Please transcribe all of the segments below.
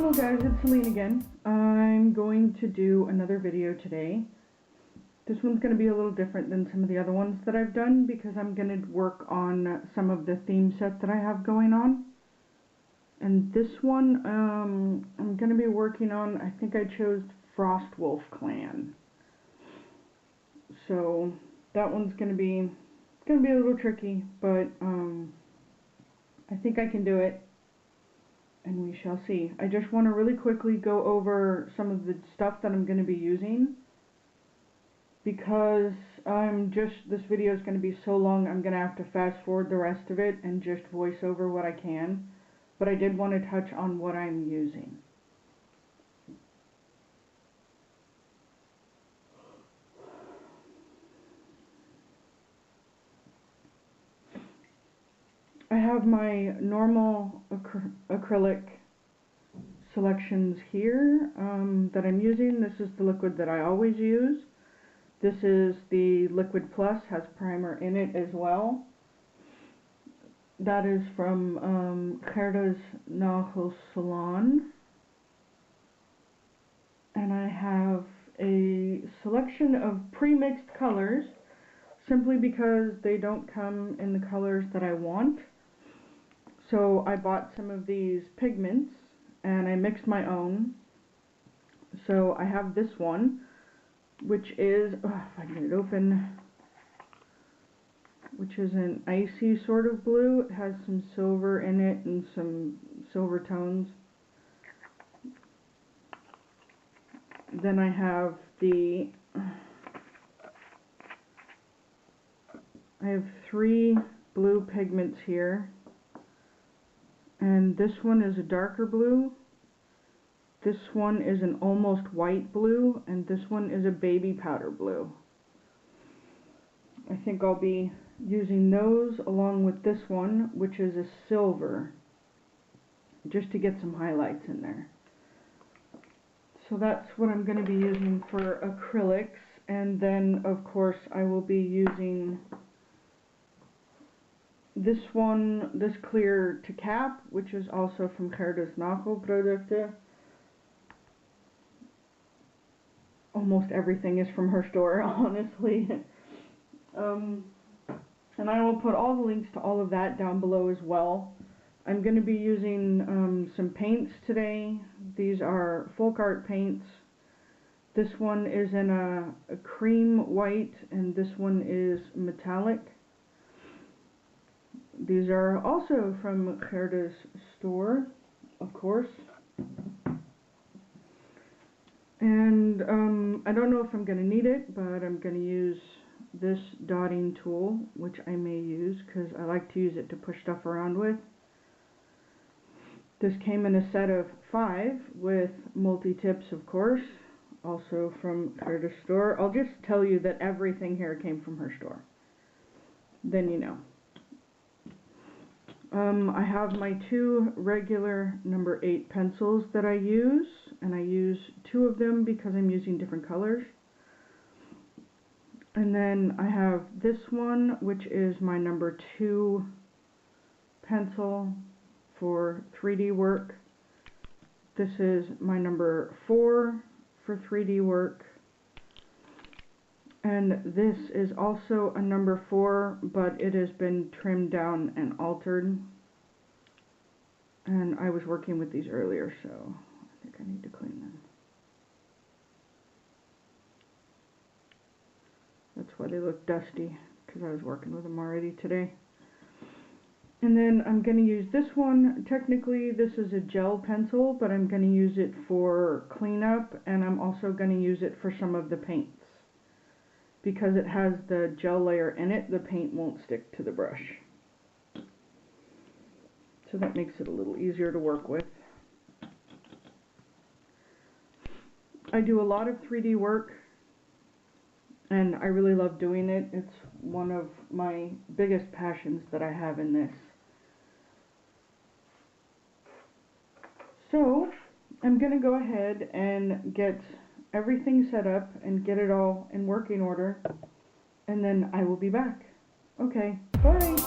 Hello guys, it's Celine again. I'm going to do another video today. This one's going to be a little different than some of the other ones that I've done because I'm going to work on some of the theme set that I have going on. And this one, I'm going to be working on, I think I chose Frostwolf Clan. So that one's going to be a little tricky, but I think I can do it. And we shall see. I just want to really quickly go over some of the stuff that I'm going to be using because this video is going to be so long I'm going to have to fast forward the rest of it and just voice over what I can, but I did want to touch on what I'm using. I have my normal acrylic selections here that I'm using. This is the liquid that I always use. This is the Liquid Plus, has primer in it as well. That is from Cupid's Nacho Salon. And I have a selection of pre-mixed colors simply because they don't come in the colors that I want. So I bought some of these pigments and I mixed my own. So I have this one, which is, if I can get it open, which is an icy sort of blue. It has some silver in it and some silver tones. Then I have I have 3 blue pigments here. And this one is a darker blue, this one is an almost white blue, and this one is a baby powder blue. I think I'll be using those along with this one, which is a silver, just to get some highlights in there. So that's what I'm going to be using for acrylics, and then of course I will be using this one, this clear to cap, which is also from Cupid's Nacho Producten. Almost everything is from her store, honestly. And I will put all the links to all of that down below as well. I'm going to be using some paints today. These are folk art paints. This one is in a cream white, and this one is metallic. These are also from Cupid's store, of course. And I don't know if I'm going to need it, but I'm going to use this dotting tool, which I may use because I like to use it to push stuff around with. This came in a set of 5 with multi-tips, of course, also from Cupid's store. I'll just tell you that everything here came from her store. Then you know. I have my 2 regular number 8 pencils that I use, and I use 2 of them because I'm using different colors. And then I have this one, which is my number 2 pencil for 3D work. This is my number 4 for 3D work. And this is also a number 4, but it has been trimmed down and altered. And I was working with these earlier, so I think I need to clean them. That's why they look dusty, because I was working with them already today. And then I'm going to use this one. Technically, this is a gel pencil, but I'm going to use it for cleanup, and I'm also going to use it for some of the paints. Because it has the gel layer in it, the paint won't stick to the brush. So that makes it a little easier to work with. I do a lot of 3D work, and I really love doing it. It's one of my biggest passions that I have in this. So I'm going to go ahead and get everything set up and get it all in working order, and then I will be back. Okay, bye!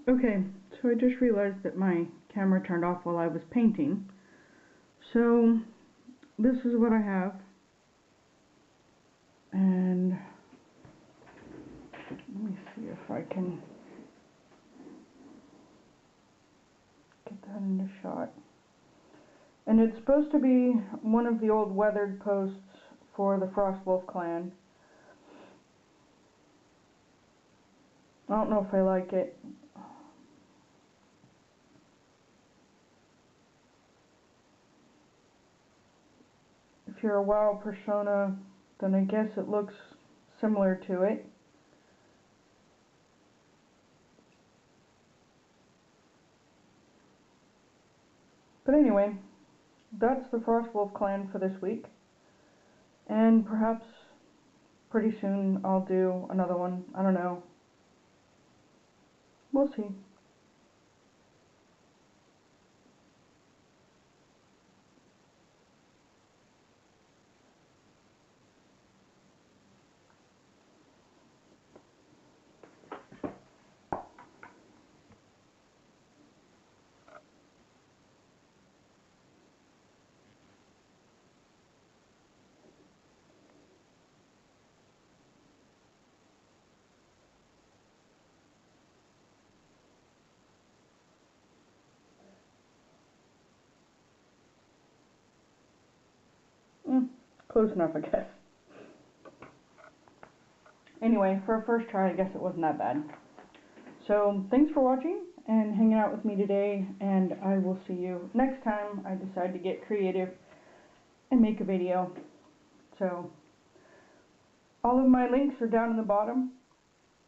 Okay, so I just realized that my camera turned off while I was painting. So this is what I have. And let me see if I can get that into shot. And it's supposed to be one of the old weathered posts for the Frostwolf clan. I don't know if I like it. If you're a WoW persona, then I guess it looks similar to it. But anyway, that's the Frostwolf clan for this week. And perhaps pretty soon I'll do another one. I don't know. We'll see. Close enough, I guess. Anyway, for a first try, I guess it wasn't that bad. So, thanks for watching and hanging out with me today, and I will see you next time I decide to get creative and make a video. So, all of my links are down in the bottom.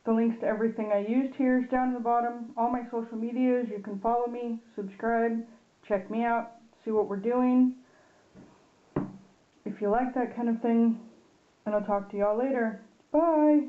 The links to everything I used here is down in the bottom. All my social medias, you can follow me, subscribe, check me out, see what we're doing. If you like that kind of thing, and I'll talk to y'all later. Bye!